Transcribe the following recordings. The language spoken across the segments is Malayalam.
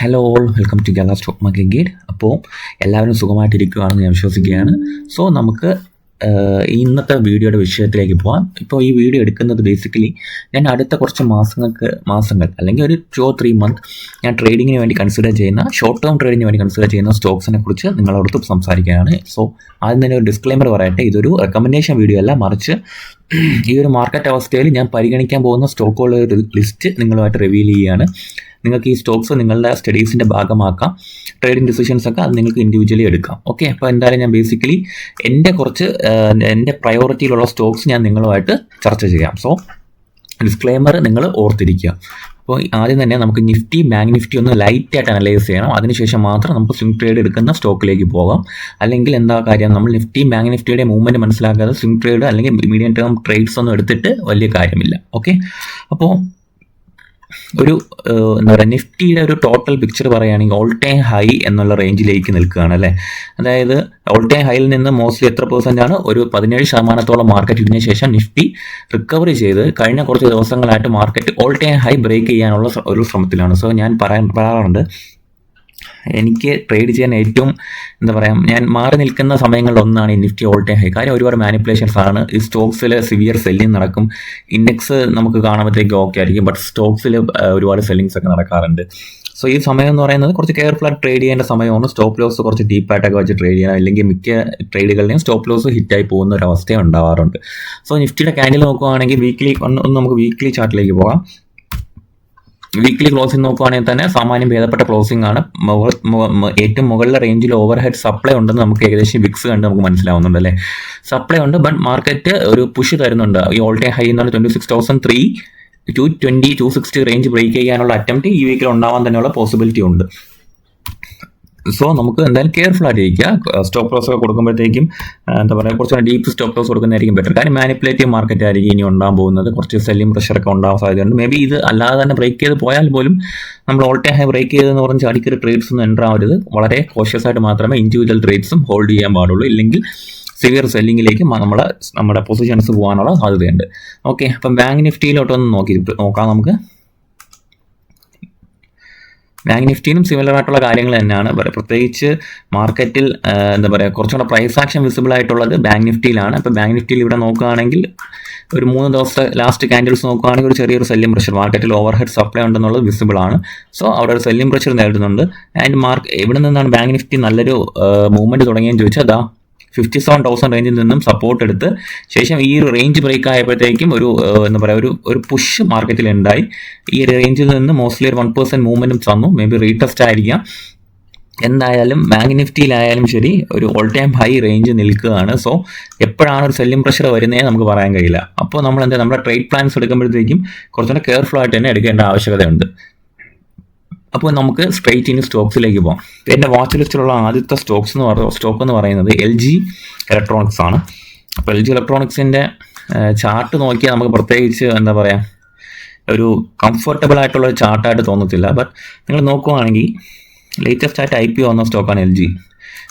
Hello all, welcome to Kerala stock market guide. അപ്പോൾ എല്ലാവരും സുഖമായിട്ടിരിക്കുകയാണെന്ന് ഞാൻ വിശ്വസിക്കുകയാണ്. സോ നമുക്ക് ഇന്നത്തെ വീഡിയോയുടെ വിഷയത്തിലേക്ക് പോകാം. ഇപ്പോൾ ഈ വീഡിയോ എടുക്കുന്നത് ബേസിക്കലി ഞാൻ അടുത്ത കുറച്ച് മാസങ്ങൾ അല്ലെങ്കിൽ ഒരു 2-3 മന്ത് ഞാൻ ട്രേഡിങ്ങിന് വേണ്ടി കൺസിഡർ ചെയ്യുന്ന ഷോർട്ട് ടേം ട്രേഡിങ്ങിന് വേണ്ടി കൺസിഡർ ചെയ്യുന്ന സ്റ്റോക്സിനെ കുറിച്ച് നിങ്ങളോടൊത്ത് സംസാരിക്കാനാണ്. സോ ആദ്യം തന്നെ ഒരു ഡിസ്ക്ലെയിമർ പറയട്ടെ, ഇതൊരു റെക്കമെൻഡേഷൻ വീഡിയോ അല്ല, മറിച്ച് ഈ ഒരു മാർക്കറ്റ് അവസ്ഥയിൽ ഞാൻ പരിഗണിക്കാൻ പോകുന്ന സ്റ്റോക്കുകളുടെ ഒരു ലിസ്റ്റ് നിങ്ങളുമായിട്ട് റിവീൽ ചെയ്യുകയാണ്. നിങ്ങൾക്ക് ഈ സ്റ്റോക്സ് നിങ്ങളുടെ സ്റ്റഡീസിൻ്റെ ഭാഗമാക്കാം. ട്രേഡിംഗ് ഡിസിഷൻസ് ഒക്കെ അത് നിങ്ങൾക്ക് ഇൻഡിവിജ്വലി എടുക്കാം. ഓക്കെ, അപ്പോൾ എന്തായാലും ഞാൻ ബേസിക്കലി എൻ്റെ പ്രയോറിറ്റിയിലുള്ള സ്റ്റോക്സ് ഞാൻ നിങ്ങളുമായിട്ട് ചർച്ച ചെയ്യാം. സോ ഡിസ്ക്ലെയിമർ നിങ്ങൾ ഓർത്തിരിക്കുക. അപ്പോൾ ആദ്യം തന്നെ നമുക്ക് ബാങ്ക് നിഫ്റ്റി ഒന്ന് ലൈറ്റായിട്ട് അനലൈസ് ചെയ്യണം. അതിനുശേഷം മാത്രം നമുക്ക് സ്വിംഗ് ട്രേഡ് എടുക്കുന്ന സ്റ്റോക്കിലേക്ക് പോകാം. അല്ലെങ്കിൽ എന്താ കാര്യം, നമ്മൾ ബാങ്ക് നിഫ്റ്റിയുടെ മൂവ്മെൻറ്റ് മനസ്സിലാക്കാതെ സ്വിംഗ് ട്രേഡ് അല്ലെങ്കിൽ മീഡിയം ടേം ട്രേഡ്സ് ഒന്നും എടുത്തിട്ട് വലിയ കാര്യമില്ല. ഓക്കെ, അപ്പോൾ ഒരു എന്താ പറയുക, നിഫ്റ്റിയുടെ ഒരു ടോട്ടൽ പിക്ചർ പറയുകയാണെങ്കിൽ ഓൾ ടൈം ഹൈ എന്നുള്ള റേഞ്ചിലേക്ക് നിൽക്കുകയാണ് അല്ലേ. അതായത് ഓൾ ടൈം ഹൈയിൽ നിന്ന് മോസ്റ്റ്ലി എത്ര % ഒരു 17% മാർക്കറ്റ് ഇതിന് ശേഷം നിഫ്റ്റി റിക്കവറി ചെയ്ത് കഴിഞ്ഞ കുറച്ച് ദിവസങ്ങളായിട്ട് market all time high break ചെയ്യാനുള്ള ഒരു ശ്രമത്തിലാണ്. സോ ഞാൻ പറയാറുണ്ട്, എനിക്ക് ട്രേഡ് ചെയ്യാൻ ഏറ്റവും എന്താ പറയുക, ഞാൻ മാറി നിൽക്കുന്ന സമയങ്ങളിലൊന്നാണ് ഈ നിഫ്റ്റി ഓൾ ടൈം ഹൈ. കാര്യം ഒരുപാട് മാനിപ്പുലേഷൻസ് ആണ്. ഈ സ്റ്റോക്സിൽ സിവിയർ സെല്ലിങ് നടക്കും. ഇൻഡെക്സ് നമുക്ക് കാണുമ്പോഴത്തേക്ക് ഓക്കെ ആയിരിക്കും, ബട്ട് സ്റ്റോക്സിൽ ഒരുപാട് സെല്ലിങ്സ് ഒക്കെ നടക്കാറുണ്ട്. സോ ഈ സമയം എന്ന് പറയുന്നത് കുറച്ച് കെയർഫുള്ളായിട്ട് ട്രേഡ് ചെയ്യേണ്ട സമയമാണ്. സ്റ്റോപ്പ് ലോസ് കുറച്ച് ഡീപ്പായിട്ടൊക്കെ വെച്ച് ട്രേഡ് ചെയ്യണം, അല്ലെങ്കിൽ മിക്ക ട്രേഡുകളുടെയും സ്റ്റോപ്പ് ലോസ് ഹിറ്റായി പോകുന്ന ഒരു അവസ്ഥ ഉണ്ടാവാറുണ്ട്. സോ നിഫ്റ്റിയുടെ ക്യാൻഡിൽ നോക്കുകയാണെങ്കിൽ വീക്ക്ലി ഒന്ന് നമുക്ക് വീക്ക്ലി ചാർട്ടിലേക്ക് പോകാം. വീക്ക്ലി ക്ലോസിംഗ് നോക്കുകയാണെങ്കിൽ തന്നെ സാമാന്യം ഭേദപ്പെട്ട ക്ലോസിംഗ് ആണ്. ഏറ്റവും മുകളിലെ റേഞ്ചിൽ ഓവർ ഹെഡ് സപ്ലൈ ഉണ്ടെന്ന് നമുക്ക് ഏകദേശം വിക്സ് കണ്ട് നമുക്ക് മനസ്സിലാവുന്നുണ്ട് അല്ലേ. സപ്ലൈ ഉണ്ട്, ബട്ട് മാർക്കറ്റ് ഒരു പുഷ് തരുന്നുണ്ട്. ഈ ഓൾ ടൈം ഹൈ എന്നാണ് 26,300 220 260 റേഞ്ച് ബ്രേക്ക് ചെയ്യാനുള്ള അറ്റംപ്റ്റ് ഈ വീക്കിൽ ഉണ്ടാവാൻ തന്നെയുള്ള പോസിബിലിറ്റി ഉണ്ട്. സോ നമുക്ക് എന്തായാലും കെയർഫുൾ ആയിട്ടിരിക്കുക. സ്റ്റോപ്പ് ലോസ് ഒക്കെ കൊടുക്കുമ്പോഴത്തേക്കും എന്താ പറയുക, കുറച്ചുകൂടെ ഡീപ്പ് സ്റ്റോപ്പ് ലോസ് കൊടുക്കുന്നതായിരിക്കും ബെറ്റർ. കാരണം മാനിപ്പുലേറ്റീവ് മാർക്കറ്റ് ആയിരിക്കും ഇനി ഉണ്ടാകാൻ പോകുന്നത്. കുറച്ച് സെല്ലിംഗ് പ്രഷറൊക്കെ ഉണ്ടാകാൻ സാധ്യതയുണ്ട്. മേ ബി ഇത് അല്ലാതെ തന്നെ ബ്രേക്ക് ചെയ്ത് പോയാൽ പോലും നമ്മൾ ഓൾ ടൈം ഹൈ ബ്രേക്ക് ചെയ്തെന്ന് പറഞ്ഞ് ചാടിക്കറി ട്രേഡ്സ് ഒന്നും എൻ്റർ ആവരുത്. വളരെ കോഷ്യസ് ആയിട്ട് മാത്രമേ ഇൻഡിവിജ്വൽ ട്രേഡ്സും ഹോൾഡ് ചെയ്യാൻ പാടുള്ളൂ. ഇല്ലെങ്കിൽ സിവിയർ സെല്ലിങ്ങിലേക്ക് നമ്മുടെ പൊസിഷൻസ് പോകാനുള്ള സാധ്യതയുണ്ട്. ഓക്കെ, അപ്പം ബാങ്ക് നിഫ്റ്റിയിലോട്ടൊന്ന് നോക്കാം നമുക്ക്. ബാങ്ക് നിഫ്റ്റിയിലും സിമിലർ ആയിട്ടുള്ള കാര്യങ്ങൾ തന്നെയാണ്. പ്രത്യേകിച്ച് മാർക്കറ്റിൽ എന്താ പറയുക, കുറച്ചുകൂടെ പ്രൈസ് ആക്ഷൻ വിസിബിൾ ആയിട്ടുള്ളത് ബാങ്ക് നിഫ്റ്റിയിലാണ്. അപ്പോൾ ബാങ്ക് നിഫ്റ്റിയിൽ ഇവിടെ നോക്കുകയാണെങ്കിൽ ഒരു 3 ദിവസത്തെ ലാസ്റ്റ് ക്യാൻഡിൽസ് നോക്കുകയാണെങ്കിൽ ഒരു ചെറിയൊരു സെല്ലിംഗ് പ്രഷർ, മാർക്കറ്റിൽ ഓവർ ഹെഡ് സപ്ലൈ ഉണ്ടെന്നുള്ളത് വിസിബിൾ ആണ്. സോ അവിടെ ഒരു സെല്ലിംഗ് പ്രഷർ നേരിടുന്നുണ്ട്. ആൻഡ് എവിടെ നിന്നാണ് ബാങ്ക് നിഫ്റ്റി നല്ലൊരു മൂവ്മെൻറ്റ് തുടങ്ങിയെന്ന് ചോദിച്ചാൽ അതാ 57,000 റേഞ്ചിൽ നിന്നും സപ്പോർട്ട് എടുത്ത് ശേഷം ഈ ഒരു റേഞ്ച് ബ്രേക്ക് ആയപ്പോഴത്തേക്കും ഒരു എന്താ പറയുക, ഒരു പുഷ് മാർക്കറ്റിൽ ഉണ്ടായി. ഈ റേഞ്ചിൽ നിന്ന് മോസ്റ്റ്ലി ഒരു 1% മൂവ്മെൻറ്റും തന്നു. മേ ബി റീടെസ്റ്റ് ആയിരിക്കാം. എന്തായാലും ബാങ്ക് നിഫ്റ്റിയിലായാലും ശരി ഒരു ഓൾ ടൈം ഹൈ റേഞ്ച് നിൽക്കുകയാണ്. സോ എപ്പോഴാണ് ഒരു സെല്ലിംഗ് പ്രഷർ വരുന്നതെന്ന് നമുക്ക് പറയാൻ കഴിയില്ല. അപ്പോൾ നമ്മൾ നമ്മുടെ ട്രേഡ് പ്ലാൻസ് എടുക്കുമ്പോഴത്തേക്കും കുറച്ചുകൂടെ കെയർഫുൾ ആയിട്ട് തന്നെ എടുക്കേണ്ട ആവശ്യകതയുണ്ട്. അപ്പോൾ നമുക്ക് സ്ട്രെയിറ്റ് ഇനി സ്റ്റോക്സിലേക്ക് പോകാം. എൻ്റെ വാച്ച് ലിസ്റ്റിലുള്ള ആദ്യത്തെ സ്റ്റോക്ക് എന്ന് പറയുന്നത് LG ഇലക്ട്രോണിക്സ് ആണ്. അപ്പോൾ LG ഇലക്ട്രോണിക്സിൻ്റെ ചാർട്ട് നോക്കിയാൽ നമുക്ക് പ്രത്യേകിച്ച് എന്താ പറയുക, ഒരു കംഫർട്ടബിൾ ആയിട്ടുള്ളൊരു ചാർട്ടായിട്ട് തോന്നത്തില്ല. ബട്ട് നിങ്ങൾ നോക്കുകയാണെങ്കിൽ ലേറ്റസ്റ്റ് ആയിട്ട് IPO വന്ന സ്റ്റോക്കാണ് LG.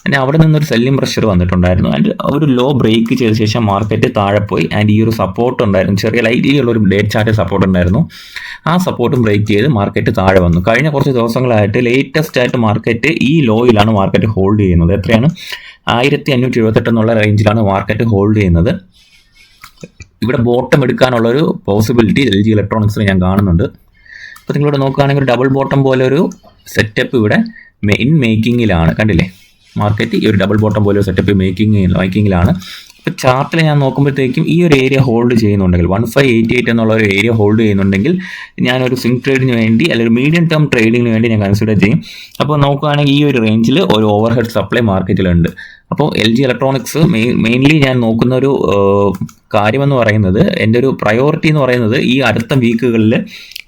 പിന്നെ അവിടെ നിന്നൊരു സെല്ലിംഗ് പ്രഷർ വന്നിട്ടുണ്ടായിരുന്നു. ആൻഡ് ഒരു ലോ ബ്രേക്ക് ചെയ്ത ശേഷം മാർക്കറ്റ് താഴെ പോയി. ആൻഡ് ഈ ഒരു സപ്പോർട്ട് ഉണ്ടായിരുന്നു, ചെറിയ ലൈറ്റിലുള്ളൊരു ഡേറ്റ് ചാർട്ട് സപ്പോർട്ട് ഉണ്ടായിരുന്നു. ആ സപ്പോർട്ടും ബ്രേക്ക് ചെയ്ത് മാർക്കറ്റ് താഴെ വന്നു. കഴിഞ്ഞ കുറച്ച് ദിവസങ്ങളായിട്ട് ലേറ്റസ്റ്റ് ആയിട്ട് മാർക്കറ്റ് ഈ ലോയിലാണ് മാർക്കറ്റ് ഹോൾഡ് ചെയ്യുന്നത്. എത്രയാണ്, 1578 എന്നുള്ള റേഞ്ചിലാണ് മാർക്കറ്റ് ഹോൾഡ് ചെയ്യുന്നത്. ഇവിടെ ബോട്ടം എടുക്കാനുള്ളൊരു പോസിബിലിറ്റി LG ഇലക്ട്രോണിക്സിൽ ഞാൻ കാണുന്നുണ്ട്. അപ്പോൾ നിങ്ങളിവിടെ നോക്കുകയാണെങ്കിൽ ഒരു ഡബിൾ ബോട്ടം പോലെ ഒരു സെറ്റപ്പ് ഇവിടെ മേക്കിങ്ങിലാണ്. കണ്ടില്ലേ, മാർക്കറ്റ് ഈ ഒരു ഡബിൾ ബോട്ടം പോലെ ഒരു സെറ്റപ്പ് മേക്കിങ്ങിലാണ്. ഇപ്പോൾ ചാർട്ടിൽ ഞാൻ നോക്കുമ്പോഴത്തേക്കും ഈ ഒരു ഏരിയ ഹോൾഡ് ചെയ്യുന്നുണ്ടെങ്കിൽ 1588 എന്നുള്ള ഒരു ഏരിയ ഹോൾഡ് ചെയ്യുന്നുണ്ടെങ്കിൽ ഞാനൊരു സ്വിംഗ് ട്രേഡിന് വേണ്ടി അല്ലെങ്കിൽ ഒരു മീഡിയം ടേം ട്രേഡിങ്ങിന് വേണ്ടി ഞാൻ കൺസിഡർ ചെയ്യും. അപ്പോൾ നോക്കുകയാണെങ്കിൽ ഈ ഒരു റേഞ്ചിൽ ഒരു ഓവർ ഹെഡ് സപ്ലൈ മാർക്കറ്റിലുണ്ട്. അപ്പോൾ LG ഇലക്ട്രോണിക്സ് മെയിൻലി ഞാൻ നോക്കുന്ന ഒരു കാര്യമെന്ന് പറയുന്നത്, എൻ്റെ ഒരു പ്രയോറിറ്റി എന്ന് പറയുന്നത് ഈ അടുത്ത വീക്കുകളിൽ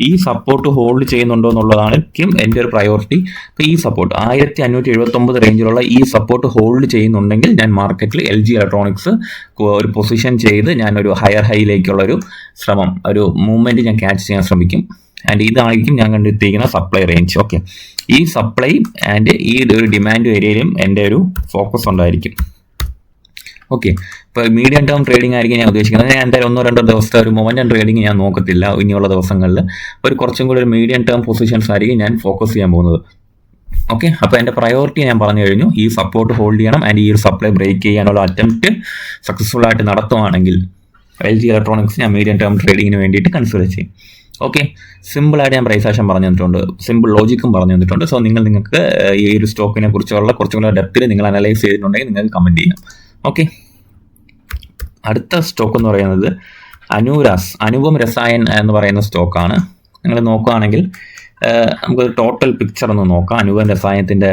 ഈ സപ്പോർട്ട് ഹോൾഡ് ചെയ്യുന്നുണ്ടോ എന്നുള്ളതായിരിക്കും എൻ്റെ ഒരു പ്രയോറിറ്റി. അപ്പോൾ ഈ സപ്പോർട്ട് 1579 റേഞ്ചിലുള്ള ഈ സപ്പോർട്ട് ഹോൾഡ് ചെയ്യുന്നുണ്ടെങ്കിൽ ഞാൻ മാർക്കറ്റിൽ LG ഇലക്ട്രോണിക്സ് ഒരു പൊസിഷൻ ചെയ്ത് ഞാനൊരു ഹയർ ഹൈയിലേക്കുള്ളൊരു ശ്രമം, ഒരു മൂവ്മെൻറ്റ് ഞാൻ ക്യാച്ച് ചെയ്യാൻ ശ്രമിക്കും. ആൻഡ് ഇതായിരിക്കും ഞാൻ കണ്ടെത്തിയിരിക്കുന്ന സപ്ലൈ റേഞ്ച്. ഓക്കെ, ഈ സപ്ലൈ ആൻഡ് ഈ ഒരു ഡിമാൻഡ് ഏരിയയിലും എൻ്റെ ഒരു ഫോക്കസ് ഉണ്ടായിരിക്കും. ഓക്കെ, ഇപ്പോൾ മീഡിയം ടേം ട്രേഡിംഗ് ആയിരിക്കും ഞാൻ ഉദ്ദേശിക്കുന്നത്. ഞാൻ എന്തായാലും 1-2 ദിവസത്തെ ഒരു മൊമെൻ്റം ട്രേഡിംഗ് ഞാൻ നോക്കത്തില്ല ഇനിയുള്ള ദിവസങ്ങളിൽ. ഒരു കുറച്ചും കൂടി ഒരു മീഡിയം ടേം പൊസിഷൻസ് ആയിരിക്കും ഞാൻ ഫോക്കസ് ചെയ്യാൻ പോകുന്നത്. ഓക്കെ, അപ്പോൾ എൻ്റെ പ്രയോറിറ്റി ഞാൻ പറഞ്ഞു കഴിഞ്ഞു. ഈ സപ്പോർട്ട് ഹോൾഡ് ചെയ്യണം ആൻഡ് ഈ ഒരു സപ്ലൈ ബ്രേക്ക് ചെയ്യാനുള്ള അറ്റംപ്റ്റ് സക്സസ്ഫുൾ ആയിട്ട് നടത്തുവാണെങ്കിൽ LG ഇലക്ട്രോണിക്സ് ഞാൻ മീഡിയം ടേം ട്രേഡിങ്ങിന് വേണ്ടിയിട്ട് കൺസിഡർ ചെയ്യും. ഓക്കെ, സിമ്പിളായിട്ട് ഞാൻ പ്രൈസ് ആക്ഷൻ പറഞ്ഞു തന്നിട്ടുണ്ട്, സിമ്പിൾ ലോജിക്കും പറഞ്ഞു തന്നിട്ടുണ്ട്. സോ നിങ്ങൾക്ക് ഈ ഒരു സ്റ്റോക്കിനെ കുറിച്ചുള്ള കുറച്ചുകൂടെ ഡെപ്തിൽ നിങ്ങൾ അനലൈസ് ചെയ്തിട്ടുണ്ടെങ്കിൽ നിങ്ങൾക്ക് കമൻറ്റ് ചെയ്യാം. ഓക്കെ, അടുത്ത സ്റ്റോക്ക് എന്ന് പറയുന്നത് അനുപം രസായൻ എന്ന് പറയുന്ന സ്റ്റോക്കാണ്. നിങ്ങൾ നോക്കുകയാണെങ്കിൽ നമുക്ക് ടോട്ടൽ പിക്ചർ ഒന്ന് നോക്കാം. അനുപം രസായനത്തിൻ്റെ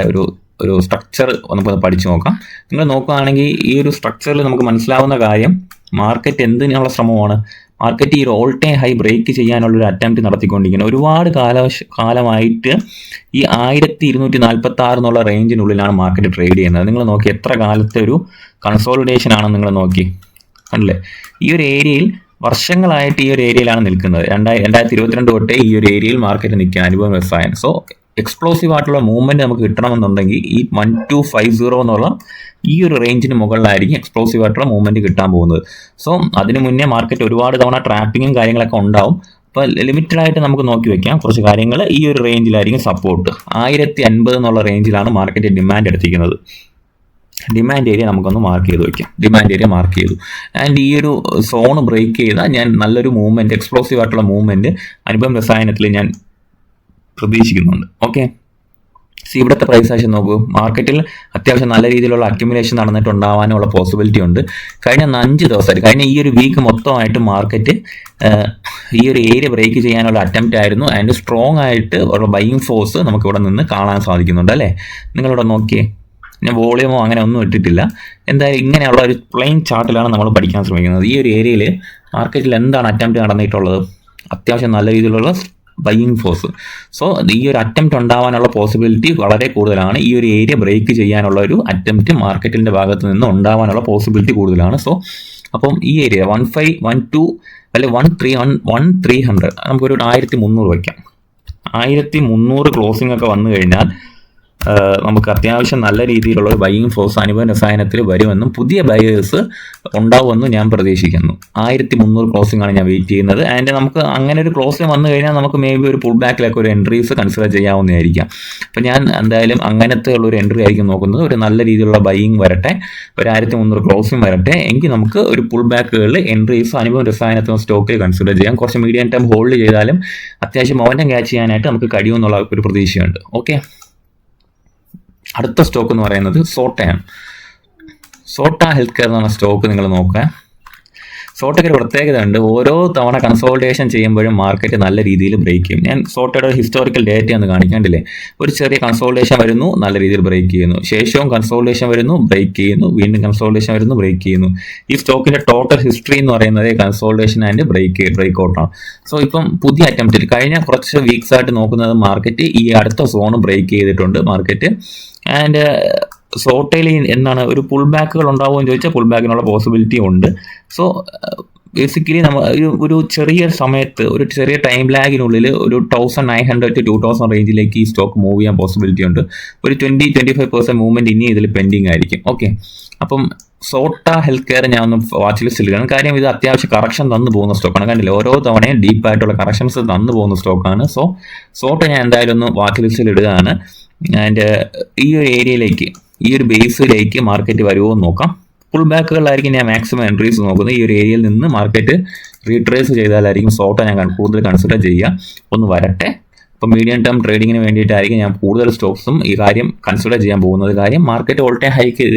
ഒരു സ്ട്രക്ചർ നമുക്ക് പഠിച്ചു നോക്കാം. നിങ്ങൾ നോക്കുകയാണെങ്കിൽ ഈ ഒരു സ്ട്രക്ചറിൽ നമുക്ക് മനസ്സിലാവുന്ന കാര്യം, മാർക്കറ്റ് എന്തിനുള്ള ശ്രമമാണ്, മാർക്കറ്റ് ഈ ഒരു ഓൾ ടൈം ഹൈ ബ്രേക്ക് ചെയ്യാനുള്ളൊരു അറ്റംപ്റ്റ് നടത്തിക്കൊണ്ടിരിക്കുന്നത്. ഒരുപാട് കാലമായിട്ട് ഈ 1246 എന്നുള്ള റേഞ്ചിനുള്ളിലാണ് മാർക്കറ്റ് ട്രേഡ് ചെയ്യുന്നത്. നിങ്ങൾ നോക്കി എത്ര കാലത്തെ ഒരു കൺസോളിഡേഷൻ ആണെന്ന് നിങ്ങൾ നോക്കി കണ്ടില്ലേ. ഈ ഒരു ഏരിയയിൽ വർഷങ്ങളായിട്ട് ഈ ഒരു ഏരിയയിലാണ് നിൽക്കുന്നത്. 2022 തൊട്ടേ ഈ ഒരു ഏരിയയിൽ മാർക്കറ്റ് നിൽക്കുക അനുപം രസായൻ. സോ എക്സ്പ്ലോസീവ് ആയിട്ടുള്ള മൂവ്മെന്റ് നമുക്ക് കിട്ടണമെന്നുണ്ടെങ്കിൽ ഈ 1250 എന്നുള്ള ഈ ഒരു റേഞ്ചിന് മുകളിലായിരിക്കും എക്സ്പ്ലോസീവ് ആയിട്ടുള്ള മൂവ്മെന്റ് കിട്ടാൻ പോകുന്നത്. സോ അതിന് മുന്നേ മാർക്കറ്റ് ഒരുപാട് തവണ ട്രാപ്പിങ്ങും കാര്യങ്ങളൊക്കെ ഉണ്ടാവും. അപ്പോൾ ലിമിറ്റഡ് ആയിട്ട് നമുക്ക് നോക്കി വെക്കാം കുറച്ച് കാര്യങ്ങൾ. ഈ ഒരു റേഞ്ചിലായിരിക്കും സപ്പോർട്ട്. 1050 എന്നുള്ള റേഞ്ചിലാണ് മാർക്കറ്റ് ഡിമാൻഡ് എടുത്തിരിക്കുന്നത്. ഡിമാൻഡ് ഏരിയ നമുക്കൊന്ന് മാർക്ക് ചെയ്ത് വയ്ക്കാം. ഡിമാൻഡ് ഏരിയ മാർക്ക് ചെയ്തു. ആൻഡ് ഈ ഒരു സോൺ ബ്രേക്ക് ചെയ്താൽ ഞാൻ നല്ലൊരു മൂവ്മെന്റ്, എക്സ്പ്ലോസീവ് ആയിട്ടുള്ള മൂവ്മെന്റ് അനുപം രസായനത്തിൽ ഞാൻ പ്രതീക്ഷിക്കുന്നുണ്ട്. ഓക്കെ, ഇവിടുത്തെ പ്രൈസ് ആക്ഷൻ നോക്കൂ. മാർക്കറ്റിൽ അത്യാവശ്യം നല്ല രീതിയിലുള്ള അക്യുമുലേഷൻ നടന്നിട്ടുണ്ടാവാനുള്ള പോസിബിലിറ്റി ഉണ്ട്. കഴിഞ്ഞ 5 ദിവസമായിട്ട്, കഴിഞ്ഞ ഈ ഒരു വീക്ക് മൊത്തമായിട്ട് മാർക്കറ്റ് ഈ ഒരു ഏരിയ ബ്രേക്ക് ചെയ്യാനുള്ള അറ്റംപ്റ്റ് ആയിരുന്നു. ആൻഡ് സ്ട്രോങ് ആയിട്ട് ഉള്ള ബൈയിങ് ഫോഴ്സ് നമുക്ക് ഇവിടെ നിന്ന് കാണാൻ സാധിക്കുന്നുണ്ട് അല്ലേ. നിങ്ങളിവിടെ നോക്കിയേ, ഞാൻ വോളിയമോ അങ്ങനെ ഒന്നും ഇട്ടിട്ടില്ല. എന്തായാലും ഇങ്ങനെയുള്ള ഒരു പ്ലെയിൻ ചാർട്ടിലാണ് നമ്മൾ പഠിക്കാൻ ശ്രമിക്കുന്നത്. ഈ ഒരു ഏരിയയിൽ മാർക്കറ്റിൽ എന്താണ് അറ്റംപ്റ്റ് നടന്നിട്ടുള്ളത്, അത്യാവശ്യം നല്ല രീതിയിലുള്ള ബൈയിങ് ഫോഴ്സ്. സോ ഈ ഒരു അറ്റംപ്റ്റ് ഉണ്ടാവാനുള്ള പോസിബിലിറ്റി വളരെ കൂടുതലാണ്. ഈ ഒരു ഏരിയ ബ്രേക്ക് ചെയ്യാനുള്ള ഒരു അറ്റംപ്റ്റ് മാർക്കറ്റിൻ്റെ ഭാഗത്ത് നിന്ന് ഉണ്ടാവാനുള്ള പോസിബിലിറ്റി കൂടുതലാണ്. സോ അപ്പം ഈ ഏരിയ 1512 അല്ലെ 1300 നമുക്കൊരു 1300 വയ്ക്കാം. 1300 ക്ലോസിംഗ് ഒക്കെ വന്നു കഴിഞ്ഞാൽ നമുക്ക് അത്യാവശ്യം നല്ല രീതിയിലുള്ള ഒരു ബൈയിങ് ഫോഴ്സ് അനുപം രസായനത്തിൽ വരുമെന്നും പുതിയ ബയേഴ്സ് ഉണ്ടാവുമെന്നും ഞാൻ പ്രതീക്ഷിക്കുന്നു. 1300 ക്ലോസിംഗ് ആണ് ഞാൻ വെയിറ്റ് ചെയ്യുന്നത്. ആൻഡ് നമുക്ക് അങ്ങനെ ഒരു ക്ലോസിംഗ് വന്നു കഴിഞ്ഞാൽ നമുക്ക് മേ ബി ഒരു പുൾ ബാക്കിലൊക്കെ ഒരു എൻട്രീസ് കൺസിഡർ ചെയ്യാവുന്നതായിരിക്കാം. അപ്പം ഞാൻ എന്തായാലും അങ്ങനത്തെ ഉള്ളൊരു എൻട്രി ആയിരിക്കും നോക്കുന്നത്. ഒരു നല്ല രീതിയിലുള്ള ബൈയിങ് വരട്ടെ, ഒരു 1300 ക്ലോസിംഗ് വരട്ടെ, എങ്കിൽ നമുക്ക് ഒരു പുൾ ബാക്കുകളിൽ എൻട്രീസ് അനുപം രസായനത്തിന് സ്റ്റോക്കിൽ കൺസിഡർ ചെയ്യാം. കുറച്ച് മീഡിയം ടൈം ഹോൾഡ് ചെയ്താലും അത്യാവശ്യം മൊമെന്റം ക്യാച്ച് ചെയ്യാനായിട്ട് നമുക്ക് കഴിയുമെന്നുള്ള ഒരു പ്രതീക്ഷയുണ്ട്. ഓക്കെ, അടുത്ത സ്റ്റോക്ക് എന്ന് പറയുന്നത് സോട്ട ഹെൽത്ത് കെയർ എന്ന് പറഞ്ഞ സ്റ്റോക്ക് നിങ്ങൾ നോക്കുക. സോട്ടയ്ക്ക് ഒരു പ്രത്യേകത ഉണ്ട്. ഓരോ തവണ കൺസോൾട്ടേഷൻ ചെയ്യുമ്പോഴും മാർക്കറ്റ് നല്ല രീതിയിൽ ബ്രേക്ക് ചെയ്യും. ഞാൻ സോട്ടയുടെ ഹിസ്റ്റോറിക്കൽ ഡേറ്റ ഒന്ന് കാണിക്കാണ്ടില്ലേ. ഒരു ചെറിയ കൺസോൾട്ടേഷൻ വരുന്നു, നല്ല രീതിയിൽ ബ്രേക്ക് ചെയ്യുന്നു, ശേഷവും കൺസോൾട്ടേഷൻ വരുന്നു, ബ്രേക്ക് ചെയ്യുന്നു, വീണ്ടും കൺസോൾട്ടേഷൻ വരുന്നു, ബ്രേക്ക് ചെയ്യുന്നു. ഈ സ്റ്റോക്കിന്റെ ടോട്ടൽ ഹിസ്റ്ററി എന്ന് പറയുന്നത് കൺസോൾട്ടേഷൻ ആൻഡ് ബ്രേക്ക് ഔട്ടാണ്. സോ ഇപ്പം പുതിയ അറ്റംപ്റ്റിൽ കഴിഞ്ഞ കുറച്ച് വീക്സ് ആയിട്ട് നോക്കുന്നത് മാർക്കറ്റ് ഈ അടുത്ത സോൺ ബ്രേക്ക് ചെയ്തിട്ടുണ്ട് മാർക്കറ്റ്. ആൻഡ് സോട്ടയിൽ എന്താണ് ഒരു പുൾ ബാക്കുകൾ ഉണ്ടാവുമെന്ന് ചോദിച്ചാൽ പുൾ ബാക്കിനുള്ള പോസിബിലിറ്റി ഉണ്ട്. സോ ബേസിക്കലി നമ്മൾ ഒരു ചെറിയ സമയത്ത് ഒരു ചെറിയ ടൈം ലാഗിനുള്ളിൽ ഒരു 1900 to 2000 റേഞ്ചിലേക്ക് ഈ സ്റ്റോക്ക് മൂവ് ചെയ്യാൻ പോസിബിലിറ്റി ഉണ്ട്. ഒരു 20-25% മൂവ്മെന്റ് ഇനി ഇതിൽ പെൻഡിങ് ആയിരിക്കും. ഓക്കെ, അപ്പം സോട്ട ഹെൽത്ത് കെയർ ഞാൻ ഒന്ന് വാച്ച് ലിസ്റ്റിൽ ഇടണം. കാര്യം ഇത് അത്യാവശ്യം കറക്ഷൻ തന്നു പോകുന്ന സ്റ്റോക്കാണ്. കണ്ടില്ല, ഓരോ തവണയും ഡീപ്പായിട്ടുള്ള കറക്ഷൻസ് തന്നു പോകുന്ന സ്റ്റോക്കാണ്. സോ സോട്ട ഞാൻ എന്തായാലും ഒന്ന് വാച്ച് ലിസ്റ്റിൽ ഇടുകയാണ്. ആൻഡ് ഈ ഒരു ഏരിയയിലേക്ക്, ഈ ഒരു ബേസിലേക്ക് മാർക്കറ്റ് വരുമോ എന്ന് നോക്കാം. പുൾ ബാക്കുകളിലായിരിക്കും ഞാൻ മാക്സിമം എൻട്രീസ് നോക്കുന്നത്. ഈ ഒരു ഏരിയയിൽ നിന്ന് മാർക്കറ്റ് റീട്രേസ് ചെയ്താലായിരിക്കും സോട്ട ഞാൻ കൂടുതൽ കൺസിഡർ ചെയ്യുക. ഒന്ന് വരട്ടെ. ഇപ്പോൾ മീഡിയം ടേം ട്രേഡിങ്ങിന് വേണ്ടിയിട്ടായിരിക്കും ഞാൻ കൂടുതൽ സ്റ്റോക്സും ഈ കാര്യം കൺസിഡർ ചെയ്യാൻ പോകുന്നത്. കാര്യം മാർക്കറ്റ് ഓൾ ടൈം ഹൈക്ക്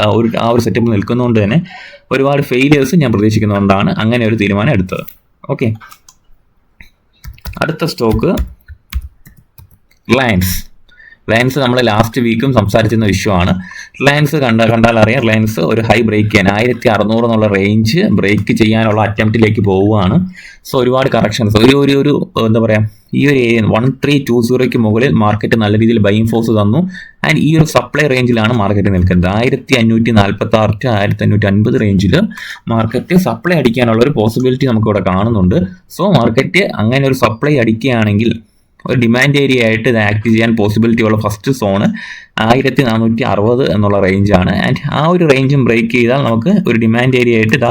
ആ ഒരു സെറ്റപ്പ് നിൽക്കുന്നതുകൊണ്ട് തന്നെ ഒരുപാട് ഫെയിലിയേഴ്സ് ഞാൻ പ്രതീക്ഷിക്കുന്നതുകൊണ്ടാണ് അങ്ങനെ ഒരു തീരുമാനം എടുത്തത്. ഓക്കെ, അടുത്ത സ്റ്റോക്ക് റിലയൻസ് നമ്മൾ ലാസ്റ്റ് വീക്കും സംസാരിച്ചിരുന്ന വിഷയമാണ്. റിലയൻസ് കണ്ടാൽ അറിയാം, റിലയൻസ് ഒരു ഹൈ ബ്രേക്ക് ചെയ്യാൻ 1600 എന്നുള്ള റേഞ്ച് ബ്രേക്ക് ചെയ്യാനുള്ള അറ്റംപ്റ്റിലേക്ക് പോവുകയാണ്. സോ ഒരുപാട് കറക്ഷൻസ് ഒരു എന്താ പറയുക, ഈ ഒരു 1320 മുകളിൽ മാർക്കറ്റ് നല്ല രീതിയിൽ ബൈയിങ് ഫോഴ്സ് തന്നു. ആൻഡ് ഈ ഒരു സപ്ലൈ റേഞ്ചിലാണ് മാർക്കറ്റ് നിൽക്കുന്നത്. 1546 to 1550 റേഞ്ചിൽ മാർക്കറ്റ് സപ്ലൈ അടിക്കാനുള്ള ഒരു പോസിബിലിറ്റി നമുക്കിവിടെ കാണുന്നുണ്ട്. സോ മാർക്കറ്റ് അങ്ങനെ ഒരു സപ്ലൈ അടിക്കുകയാണെങ്കിൽ ഒരു ഡിമാൻഡ് ഏരിയ ആയിട്ട് ഇത് ആക്ട് ചെയ്യാൻ പോസിബിലിറ്റി ഉള്ള ഫസ്റ്റ് സോണ് 1460 എന്നുള്ള റേഞ്ചാണ്. ആൻഡ് ആ ഒരു റേഞ്ചും ബ്രേക്ക് ചെയ്താൽ നമുക്ക് ഒരു ഡിമാൻഡ് ഏരിയ ആയിട്ട്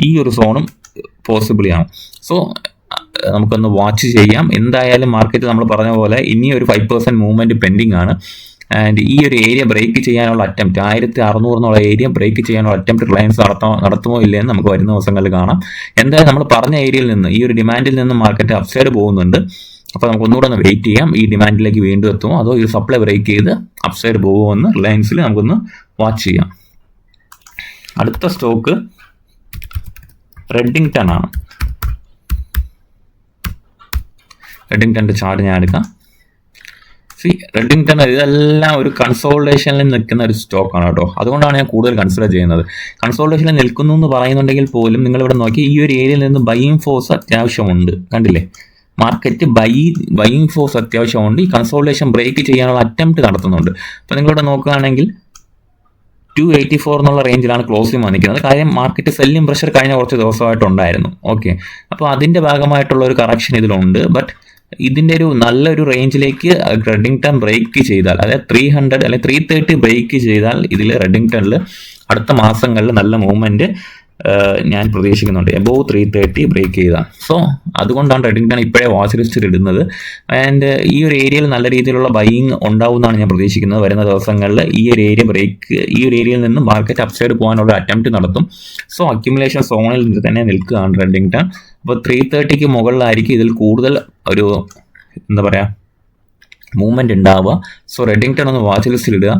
ഈ ഒരു സോണും പോസിബിളി ആണ്. സോ നമുക്കൊന്ന് വാച്ച് ചെയ്യാം. എന്തായാലും മാർക്കറ്റ് നമ്മൾ പറഞ്ഞ പോലെ ഇനി ഒരു 5% മൂവ്മെന്റ് പെൻഡിങ് ആണ്. ആൻഡ് ഈ ഒരു ഏരിയ ബ്രേക്ക് ചെയ്യാനുള്ള അറ്റംപ്റ്റ് 1600 എന്നുള്ള ഏരിയ ബ്രേക്ക് ചെയ്യാനുള്ള അറ്റംപ്റ്റ് റിലയൻസ് നടത്തുമോ ഇല്ലയെന്ന് നമുക്ക് വരുന്ന ദിവസങ്ങളിൽ കാണാം. എന്തായാലും നമ്മൾ പറഞ്ഞ ഏരിയയിൽ നിന്ന് ഈ ഒരു ഡിമാൻഡിൽ നിന്ന് മാർക്കറ്റ് അപ്സൈഡ് പോകുന്നുണ്ട്. അപ്പോൾ നമുക്ക് ഒന്നുകൂടെ ഒന്ന് വെയിറ്റ് ചെയ്യാം. ഈ ഡിമാൻഡിലേക്ക് വീണ്ടും എത്തുമോ അതോ ഈ സപ്ലൈ ബ്രേക്ക് ചെയ്ത് അപ്സൈഡ് പോകുമോ എന്ന് റിലയൻസിൽ നമുക്കൊന്ന് വാച്ച് ചെയ്യാം. അടുത്ത സ്റ്റോക്ക് റെഡിങ്ടൺ ആണ്. റെഡിങ്ടൻ്റെ ചാർട്ട് ഞാൻ എടുക്കാം. റെഡിങ്ടൺ ഇതെല്ലാം ഒരു കൺസോൾട്ടേഷനിൽ നിൽക്കുന്ന ഒരു സ്റ്റോക്കാണ് കേട്ടോ. അതുകൊണ്ടാണ് ഞാൻ കൂടുതൽ കൺസിഡർ ചെയ്യുന്നത്. കൺസോൾട്ടേഷനിൽ നിൽക്കുന്നു എന്ന് പറയുന്നുണ്ടെങ്കിൽ പോലും നിങ്ങളിവിടെ നോക്കി ഈ ഒരു ഏരിയയിൽ നിന്ന് ബൈയിങ് ഫോഴ്സ് അത്യാവശ്യമുണ്ട്. കണ്ടില്ലേ, മാർക്കറ്റ് ബൈയിങ് ഫോഴ്സ് അത്യാവശ്യമുണ്ട്. ഈ കൺസോൾട്ടേഷൻ ബ്രേക്ക് ചെയ്യാനുള്ള അറ്റംപ്റ്റ് നടത്തുന്നുണ്ട്. അപ്പോൾ നിങ്ങളിവിടെ നോക്കുകയാണെങ്കിൽ 284 എന്നുള്ള റേഞ്ചിലാണ് ക്ലോസിംഗ് വന്നിരിക്കുന്നത്. കാര്യം മാർക്കറ്റ് സെല്ലിംഗ് പ്രഷർ കഴിഞ്ഞ കുറച്ച് ദിവസമായിട്ടുണ്ടായിരുന്നു. ഓക്കെ, അപ്പോൾ അതിൻ്റെ ഭാഗമായിട്ടുള്ള ഒരു കറക്ഷൻ ഇതിലുണ്ട്. ബട്ട് ഇതിൻ്റെ ഒരു നല്ലൊരു റേഞ്ചിലേക്ക് റെഡിങ്ടൺ ബ്രേക്ക് ചെയ്താൽ, അതായത് 300 അല്ലെങ്കിൽ 330 ബ്രേക്ക് ചെയ്താൽ ഇതിൽ റെഡിങ്ടണിൽ അടുത്ത മാസങ്ങളിൽ നല്ല മൂവ്മെൻറ്റ് ഞാൻ പ്രതീക്ഷിക്കുന്നുണ്ട്. എബോവ് 330 ബ്രേക്ക് ചെയ്താൽ. സോ അതുകൊണ്ടാണ് റെഡിങ്ടൺ ഇപ്പോഴേ വാച്ച് ലിസ്റ്റിൽ ഇടുന്നത്. ആൻഡ് ഈ ഒരു ഏരിയയിൽ നല്ല രീതിയിലുള്ള ബൈയിങ് ഉണ്ടാവുമെന്നാണ് ഞാൻ പ്രതീക്ഷിക്കുന്നത്. വരുന്ന ദിവസങ്ങളിൽ ഈ ഒരു ഏരിയയിൽ നിന്ന് മാർക്കറ്റ് അപ്സൈഡ് പോകാനുള്ള അറ്റംപ്റ്റ് നടത്തും. സോ അക്യുമുലേഷൻ സോണിൽ തന്നെ നിൽക്കുകയാണ് റെഡിങ്ടൺ. അപ്പോൾ 330 മുകളിലായിരിക്കും ഇതിൽ കൂടുതൽ ഒരു എന്താ പറയുക മൂവ്മെൻറ്റ് ഉണ്ടാവുക. സോ റെഡിങ്ടൺ ഒന്ന് വാച്ച് ലിസ്റ്റിൽ ഇടുക.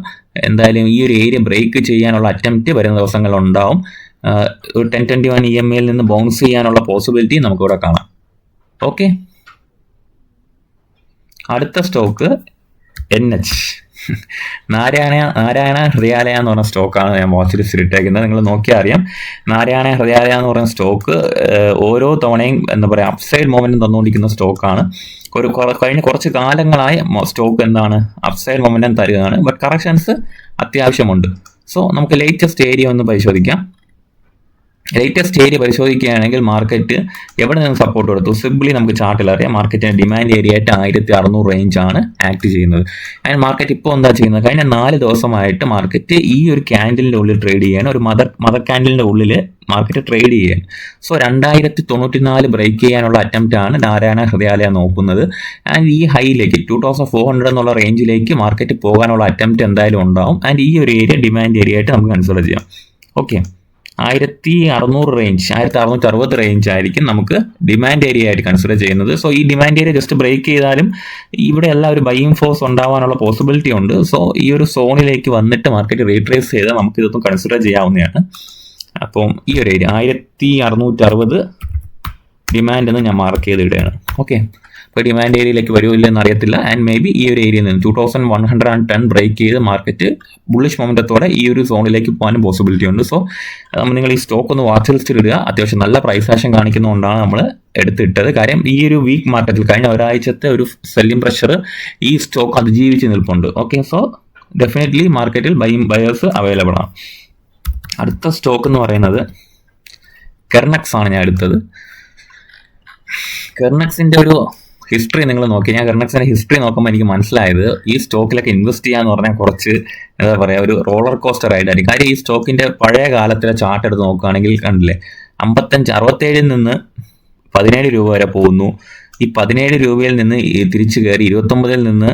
എന്തായാലും ഈ ഒരു ഏരിയ ബ്രേക്ക് ചെയ്യാനുള്ള അറ്റംപ്റ്റ് വരുന്ന ദിവസങ്ങളിൽ ഉണ്ടാവും. ഒരു 1021 EMA നിന്ന് ബൗൺസ് ചെയ്യാനുള്ള പോസിബിലിറ്റി നമുക്കിവിടെ കാണാം. ഓക്കെ, അടുത്ത സ്റ്റോക്ക് NH നാരായണ ഹൃദയാലയ എന്ന് പറഞ്ഞ സ്റ്റോക്കാണ് ഞാൻ വാച്ച് ലിസ്റ്റിൽ ഇട്ടേക്കുന്നത്. നിങ്ങൾ നോക്കിയാൽ അറിയാം. നാരായണ ഹൃദയാലയ എന്ന് പറയുന്ന സ്റ്റോക്ക് ഓരോ തവണയും എന്താ പറയുക അപ്സൈഡ് മൊമെൻറ്റം തന്നുകൊണ്ടിരിക്കുന്ന സ്റ്റോക്കാണ്. കഴിഞ്ഞ കുറച്ച് കാലങ്ങളായി സ്റ്റോക്ക് എന്താണ് അപ്സൈഡ് മൊമെൻറ്റം തരികയാണ്. ബട്ട് കറക്ഷൻസ് അത്യാവശ്യമുണ്ട്. സോ നമുക്ക് ലേറ്റസ്റ്റ് ഏരിയ ഒന്ന് പരിശോധിക്കാം. ലേറ്റസ്റ്റ് ഏരിയ പരിശോധിക്കുകയാണെങ്കിൽ മാർക്കറ്റ് എവിടെ നിന്ന് സപ്പോർട്ട് കൊടുത്തു? സിംപ്ലി നമുക്ക് ചാർട്ടിൽ അറിയാം. മാർക്കറ്റിന്റെ ഡിമാൻഡ് ഏരിയ ആയിട്ട് 1600 റേഞ്ചാണ് ആക്ട് ചെയ്യുന്നത്. ആൻഡ് മാർക്കറ്റ് ഇപ്പോൾ എന്താ ചെയ്യുന്നത്? കഴിഞ്ഞ 4 ദിവസമായിട്ട് മാർക്കറ്റ് ഈ ഒരു ക്യാൻഡലിന്റെ ഉള്ളിൽ ട്രേഡ് ചെയ്യാണ്. ഒരു മദർ ക്യാൻഡലിന്റെ ഉള്ളിൽ മാർക്കറ്റ് ട്രേഡ് ചെയ്യാൻ. സോ 2094 ബ്രേക്ക് ചെയ്യാനുള്ള അറ്റംപ്റ്റ് ആണ് നാരായണ ഹൃദയാലയ നോക്കുന്നത്. ആൻഡ് ഈ ഹൈയിലേക്ക് 2400 എന്നുള്ള റേഞ്ചിലേക്ക് മാർക്കറ്റ് പോകാനുള്ള അറ്റംപ്റ്റ് എന്തായാലും ഉണ്ടാവും. ആൻഡ് ഈ ഒരു ഏരിയ ഡിമാൻഡ് ഏരിയ ആയിട്ട് നമുക്ക് കൺസിഡർ ചെയ്യാം. ഓക്കെ, 1600 റേഞ്ച്, 1660 റേഞ്ച് ആയിരിക്കും നമുക്ക് ഡിമാൻഡ് ഏരിയ ആയിട്ട് കൺസിഡർ ചെയ്യുന്നത്. സോ ഈ ഡിമാൻഡ് ഏരിയ ജസ്റ്റ് ബ്രേക്ക് ചെയ്താലും ഇവിടെ എല്ലാം ഒരു ബൈയിങ് ഫോഴ്സ് ഉണ്ടാവാനുള്ള പോസിബിലിറ്റി ഉണ്ട്. സോ ഈ ഒരു സോണിലേക്ക് വന്നിട്ട് മാർക്കറ്റ് റീട്രേസ് ചെയ്താൽ നമുക്ക് ഇതൊന്നും കൺസിഡർ ചെയ്യാവുന്നതാണ്. അപ്പം ഈ ഒരു ഏരിയ 1660 ഡിമാൻഡ് എന്ന് ഞാൻ മാർക്ക് ചെയ്തിടുകയാണ്. ഓക്കെ, അപ്പോൾ ഡിമാൻഡ് ഏരിയയിലേക്ക് വരുമോ ഇല്ലെന്ന് അറിയത്തില്ല. ആൻഡ് മേ ബി ഈ ഒരു ഏരിയയിൽ നിന്ന് 2110 ബ്രേക്ക് ചെയ്ത് മാർക്കറ്റ് ബുള്ളിഷ് മൊമെൻറ്റത്തോടെ ഈ ഒരു സോണിലേക്ക് പോകാനും പോസിബിലിറ്റി ഉണ്ട്. സോ നിങ്ങൾ ഈ സ്റ്റോക്ക് ഒന്ന് വാച്ച് ലിസ്റ്റിൽ ഇടുക. അത്യാവശ്യം നല്ല പ്രൈസ് ആക്ഷൻ കാണിക്കുന്നതുകൊണ്ടാണ് നമ്മൾ എടുത്തിട്ടത്. കാര്യം ഈ ഒരു വീക്ക് മാർക്കറ്റിൽ കഴിഞ്ഞ ഒരാഴ്ചത്തെ ഒരു സെല്ലിംഗ് പ്രഷർ ഈ സ്റ്റോക്ക് അതിജീവിച്ച് നിൽപ്പുണ്ട്. ഓക്കെ, സോ ഡെഫിനറ്റ്ലി മാർക്കറ്റിൽ ബയേഴ്സ് അവൈലബിൾ ആണ്. അടുത്ത സ്റ്റോക്ക് എന്ന് പറയുന്നത് കെർണക്സ് ആണ് ഞാൻ എടുത്തത്. കെർണക്സിൻ്റെ ഒരു ഹിസ്റ്ററി നിങ്ങൾ നോക്കി. ഞാൻ കെർണക്സിൻ്റെ ഹിസ്റ്ററി നോക്കുമ്പോൾ എനിക്ക് മനസ്സിലായത് ഈ സ്റ്റോക്കിലൊക്കെ ഇൻവെസ്റ്റ് ചെയ്യാന്ന് പറഞ്ഞാൽ കുറച്ച് എന്താ പറയുക ഒരു റോളർ കോസ്റ്റർ റൈഡായിരിക്കും. കാര്യം ഈ സ്റ്റോക്കിൻ്റെ പഴയ കാലത്തിലെ ചാർട്ട് എടുത്ത് നോക്കുകയാണെങ്കിൽ കണ്ടില്ലേ 67 നിന്ന് 17 രൂപ വരെ പോകുന്നു. ഈ 17 രൂപയിൽ നിന്ന് തിരിച്ചു കയറി 29 നിന്ന്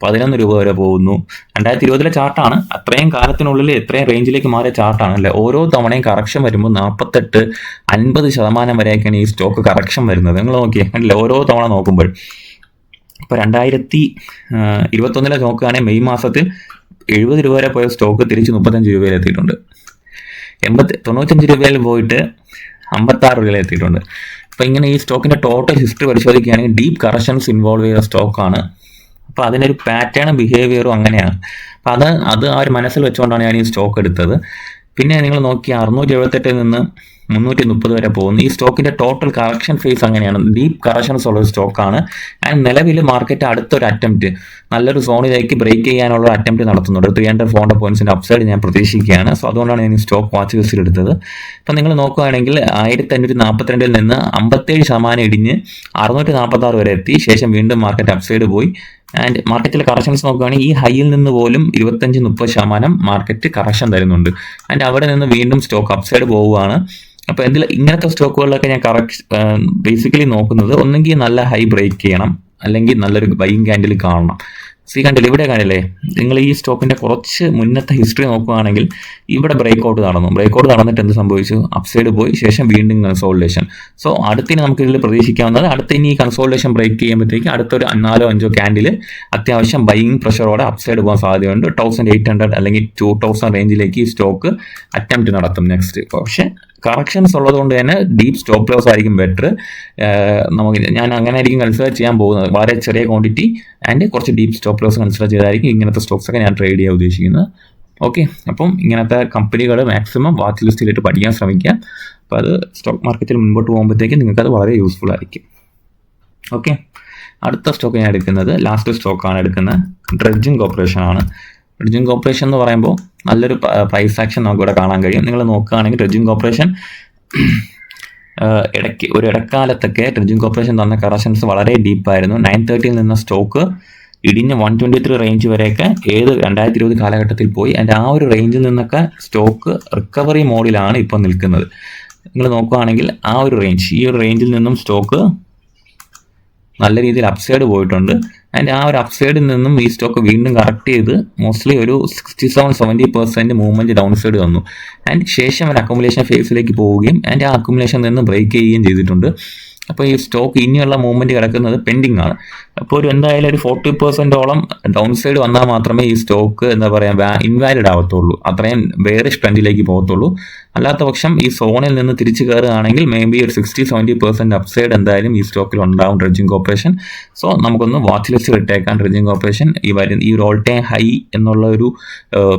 11 രൂപ വരെ പോകുന്നു. 2020 ചാർട്ടാണ്. അത്രയും കാലത്തിനുള്ളിൽ എത്രയും റേഞ്ചിലേക്ക് മാറിയ ചാർട്ടാണ് അല്ലേ. ഓരോ തവണയും കറക്ഷൻ വരുമ്പോൾ 48-50% വരെയൊക്കെയാണ് ഈ സ്റ്റോക്ക് കറക്ഷൻ വരുന്നത്. നിങ്ങൾ നോക്കിയേ അല്ലേ, ഓരോ തവണ നോക്കുമ്പോൾ. ഇപ്പോൾ 2021 നോക്കുകയാണെങ്കിൽ മെയ് മാസത്തിൽ 70 രൂപ വരെ പോയ സ്റ്റോക്ക് തിരിച്ച് 35 രൂപയിൽ എത്തിയിട്ടുണ്ട്. 95 രൂപയിൽ പോയിട്ട് 56 രൂപയിൽ എത്തിയിട്ടുണ്ട്. അപ്പോൾ ഇങ്ങനെ ഈ സ്റ്റോക്കിൻ്റെ ടോട്ടൽ ഹിസ്റ്ററി പരിശോധിക്കുകയാണെങ്കിൽ ഡീപ്പ് കറക്ഷൻസ് ഇൻവോൾവ് ചെയ്ത സ്റ്റോക്കാണ്. അപ്പോൾ അതിനൊരു പാറ്റേണും ബിഹേവിയറും അങ്ങനെയാണ്. അപ്പോൾ അത് ആ ഒരു മനസ്സിൽ വെച്ചുകൊണ്ടാണ് ഞാൻ ഈ സ്റ്റോക്ക് എടുത്തത്. പിന്നെ നിങ്ങൾ നോക്കി 678 നിന്ന് 330 വരെ പോകുന്നു. ഈ സ്റ്റോക്കിൻ്റെ ടോട്ടൽ കറക്ഷൻ ഫേസ് അങ്ങനെയാണ്. ഡീപ്പ് കറക്ഷൻസ് ഉള്ള സ്റ്റോക്കാണ്. ആൻഡ് നിലവിൽ മാർക്കറ്റ് അടുത്തൊരു അറ്റംപ്റ്റ് നല്ലൊരു സോണിലേക്ക് ബ്രേക്ക് ചെയ്യാനുള്ള ഒരു നടത്തുന്നുണ്ട്. 300-400 പോയിന്റ്സിൻ്റെ അപ്സൈഡ് ഞാൻ പ്രതീക്ഷിക്കുകയാണ്. സോ അതുകൊണ്ടാണ് ഞാൻ ഈ സ്റ്റോക്ക് വാച്ച് ലിസ്റ്റിൽ എടുത്തത്. അപ്പം നിങ്ങൾ നോക്കുകയാണെങ്കിൽ 1542 നിന്ന് 57% ഇടിഞ്ഞ് 646 വരെ എത്തി. ശേഷം വീണ്ടും മാർക്കറ്റ് അപ്സൈഡ് പോയി ആൻഡ് മാർക്കറ്റിലെ കറക്ഷൻസ് നോക്കുകയാണെങ്കിൽ ഈ ഹൈയിൽ നിന്ന് പോലും 25-30% മാർക്കറ്റ് കറക്ഷൻ തരുന്നുണ്ട്. ആൻഡ് അവിടെ നിന്ന് വീണ്ടും സ്റ്റോക്ക് അപ്സൈഡ് പോവുകയാണ്. അപ്പോൾ ഇങ്ങനത്തെ സ്റ്റോക്കുകളിലൊക്കെ ഞാൻ ബേസിക്കലി നോക്കുന്നത് ഒന്നെങ്കിൽ നല്ല ഹൈ ബ്രേക്ക് ചെയ്യണം, അല്ലെങ്കിൽ നല്ലൊരു ബൈയിങ് ക്യാൻഡിൽ കാണണം. കണ്ടില്ലേ, ഇവിടെ കാണില്ലേ, നിങ്ങൾ ഈ സ്റ്റോക്കിന്റെ കുറച്ച് മുന്നത്തെ ഹിസ്റ്ററി നോക്കുകയാണെങ്കിൽ ഇവിടെ ബ്രേക്ക് ഔട്ട് നടന്നിട്ട് എന്ത് സംഭവിച്ചു, അപ്സൈഡ് പോയി, ശേഷം വീണ്ടും കൺസോളിഡേഷൻ. സോ അടുത്തിന് നമുക്ക് ഇതിൽ പ്രതീക്ഷിക്കാവുന്നത് അടുത്തിന് ഈ കൺസോളിഡേഷൻ ബ്രേക്ക് ചെയ്യുമ്പോഴത്തേക്ക് അടുത്തൊരു 4-5 ക്യാൻഡിൽ അത്യാവശ്യം ബൈയിങ് പ്രഷറോടെ അപ്സൈഡ് പോകാൻ സാധ്യതയുണ്ട്. 1800 അല്ലെങ്കിൽ 2000 റേഞ്ചിലേക്ക് ഈ സ്റ്റോക്ക് അറ്റംപ്റ്റ് നടത്തും നെക്സ്റ്റ്. പക്ഷേ കറക്ഷൻസ് ഉള്ളത് കൊണ്ട് തന്നെ ഡീപ്പ് സ്റ്റോപ്പ് ലോസ് ആയിരിക്കും ബെറ്റർ. ഞാൻ അങ്ങനെ ആയിരിക്കും കൺസിഡർ ചെയ്യാൻ പോകുന്നത്. വളരെ ചെറിയ ക്വാണ്ടിറ്റി ആൻഡ് കുറച്ച് ഡീപ്പ് സ്റ്റോപ്പ് ലോസ് കൺസിഡർ ചെയ്തായിരിക്കും ഇങ്ങനത്തെ സ്റ്റോക്സ് ഒക്കെ ഞാൻ ട്രേഡ് ചെയ്യാൻ ഉദ്ദേശിക്കുന്നത്. ഓക്കെ, അപ്പം ഇങ്ങനത്തെ കമ്പനികൾ മാക്സിമം വാച്ച് ലിസ്റ്റിലിട്ട് പഠിക്കാൻ ശ്രമിക്കുക. അപ്പോൾ അത് സ്റ്റോക്ക് മാർക്കറ്റിൽ മുൻപോട്ട് പോകുമ്പോഴത്തേക്കും നിങ്ങൾക്ക് അത് വളരെ യൂസ്ഫുൾ ആയിരിക്കും. ഓക്കെ, അടുത്ത സ്റ്റോക്ക് ഞാൻ എടുക്കുന്നത് ലാസ്റ്റ് സ്റ്റോക്കാണ് എടുക്കുന്നത്, ഡ്രഡ്ജിങ് കോർപ്പറേഷൻ ആണ്. ഡ്രഡ്ജിങ് കോർപ്പറേഷൻ എന്ന് പറയുമ്പോൾ നല്ലൊരു പ്രൈസ് ആക്ഷൻ നമുക്ക് ഇവിടെ കാണാൻ കഴിയും. നിങ്ങൾ നോക്കുകയാണെങ്കിൽ ഡ്രഡ്ജിങ് കോർപ്പറേഷൻ ഇടക്കാലത്തൊക്കെ ഡ്രഡ്ജിങ് കോർപ്പറേഷൻ തന്ന കറക്ഷൻസ് വളരെ ഡീപ്പായിരുന്നു. 930 നിന്ന സ്റ്റോക്ക് ഇടിഞ്ഞ് 123 റേഞ്ച് വരെയൊക്കെ 2020 കാലഘട്ടത്തിൽ പോയി. ആൻഡ് ആ ഒരു റേഞ്ചിൽ നിന്നൊക്കെ സ്റ്റോക്ക് റിക്കവറി മോഡിലാണ് ഇപ്പോൾ നിൽക്കുന്നത്. നിങ്ങൾ നോക്കുകയാണെങ്കിൽ ആ ഒരു റേഞ്ച്, ഈ ഒരു റേഞ്ചിൽ നിന്നും സ്റ്റോക്ക് നല്ല രീതിയിൽ അപ്സൈഡ് പോയിട്ടുണ്ട്. ആൻഡ് ആ ഒരു അപ്സൈഡിൽ നിന്നും ഈ സ്റ്റോക്ക് വീണ്ടും കറക്റ്റ് ചെയ്ത് മോസ്റ്റ്ലി ഒരു 67-70% മൂവ്മെൻറ്റ് ഡൗൺ സൈഡ് തന്നു. ആൻഡ് ശേഷം ഒരു അക്കോമുലേഷൻ ഫേസിലേക്ക് പോവുകയും ആൻഡ് ആ അക്കോമുലേഷൻ നിന്ന് ബ്രേക്ക് ചെയ്യുകയും ചെയ്തിട്ടുണ്ട്. അപ്പോൾ ഈ സ്റ്റോക്ക് ഇനിയുള്ള മൂവ്മെൻറ്റ് കിടക്കുന്നത് പെൻഡിങ് ആണ്. അപ്പോൾ എന്തായാലും ഒരു 40%ഓളം ഡൗൺ സൈഡ് വന്നാൽ മാത്രമേ ഈ സ്റ്റോക്ക് ഇൻവാലിഡ് ആവത്തുള്ളൂ, അത്രയും ബെയറിഷ് ട്രെൻഡിലേക്ക് പോകത്തുള്ളൂ. അല്ലാത്ത പക്ഷം ഈ സോണിൽ നിന്ന് തിരിച്ചു കയറുകയാണെങ്കിൽ മേ ബി ഒരു 60-70% അപ്സൈഡ് എന്തായാലും ഈ സ്റ്റോക്കിൽ ഉണ്ടാവും ഡ്രഡ്ജിങ് കോർപ്പറേഷൻ. സോ നമുക്കൊന്ന് വാച്ച് ലിസ്റ്റിൽ ഇട്ടേക്കാൻ ഡ്രഡ്ജിങ് കോർപ്പറേഷൻ. ഈ ഒരു ഓൾ ടൈം ഹൈ എന്നുള്ള ഒരു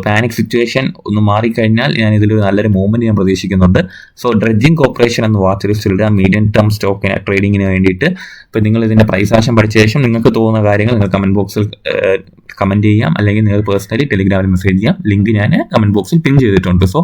പാനിക് സിറ്റുവേഷൻ ഒന്ന് മാറിക്കഴിഞ്ഞാൽ ഞാൻ ഇതിലൊരു നല്ലൊരു മൂവ്മെൻറ്റ് ഞാൻ പ്രതീക്ഷിക്കുന്നുണ്ട്. സോ ഡ്രഡ്ജിങ് കോർപ്പറേഷൻ എന്ന് വാച്ച് ലിസ്റ്റിൽ ഇടുക മീഡിയം ടേം സ്റ്റോക്കിന് ട്രേഡിങ്ങിന് വേണ്ടിയിട്ട്. ഇപ്പോൾ നിങ്ങൾ ഇതിൻ്റെ പ്രൈസ് ആക്ഷൻ പഠിച്ച ശേഷം നിങ്ങൾക്ക് തോന്നുന്ന കാര്യങ്ങൾ നിങ്ങൾ കമൻറ്റ് ബോക്സിൽ കമൻറ്റ് ചെയ്യാം, അല്ലെങ്കിൽ നിങ്ങൾ പേഴ്സണലി ടെലിഗ്രാമിൽ മെസ്സേജ് ചെയ്യാം. ലിങ്ക് ഞാൻ കമൻറ്റ് ബോക്സിൽ പിൻ ചെയ്തിട്ടുണ്ട്. സോ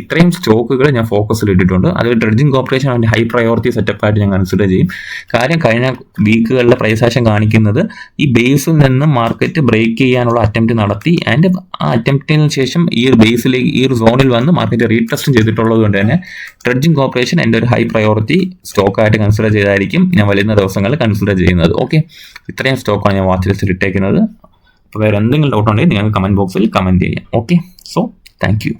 ഇത്രയും സ്റ്റോക്കുകൾ ഞാൻ ഫോക്കസിൽ ഇട്ടിട്ടുണ്ട്. അതിൽ ഡ്രഡ്ജിങ് കോർപ്പറേഷൻ അതിൻ്റെ ഹൈ പ്രയോറിറ്റി സെറ്റപ്പായിട്ട് ഞാൻ കൺസിഡർ ചെയ്യും. കാര്യം കഴിഞ്ഞ വീക്കുകളിലെ പ്രൈസ് ആക്ഷൻ കാണിക്കുന്നത് ഈ ബേസിൽ നിന്ന് മാർക്കറ്റ് ബ്രേക്ക് ചെയ്യാനുള്ള അറ്റംപ്റ്റ് നടത്തി. ആൻഡ് ആ അറ്റംപ്റ്റിന് ശേഷം ഈ ഒരു ബേസിലേക്ക് ഈ ഒരു സോണിൽ വന്ന് മാർക്കറ്റ് റീടെസ്റ്റും ചെയ്തിട്ടുള്ളത് കൊണ്ട് തന്നെ ഡ്രഡ്ജിങ് കോർപ്പറേഷൻ എൻ്റെ ഒരു ഹൈ പ്രയോറിറ്റി സ്റ്റോക്കായിട്ട് കൺസിഡർ ചെയ്തായിരിക്കും ഞാൻ വരുന്ന ദിവസങ്ങളിൽ കൺസിഡർ ചെയ്യുന്നത്. ഓക്കെ, ഇത്രയും സ്റ്റോക്കാണ് ഞാൻ വാച്ച് ലിസ്റ്റിൽ ഇട്ടേക്കുന്നത്. അപ്പോൾ വേറെ എന്തെങ്കിലും ഡൗട്ട് ഉണ്ടെങ്കിൽ നിങ്ങൾക്ക് കമൻറ്റ് ബോക്സിൽ കമൻറ്റ് ചെയ്യാം. Okay, so thank you.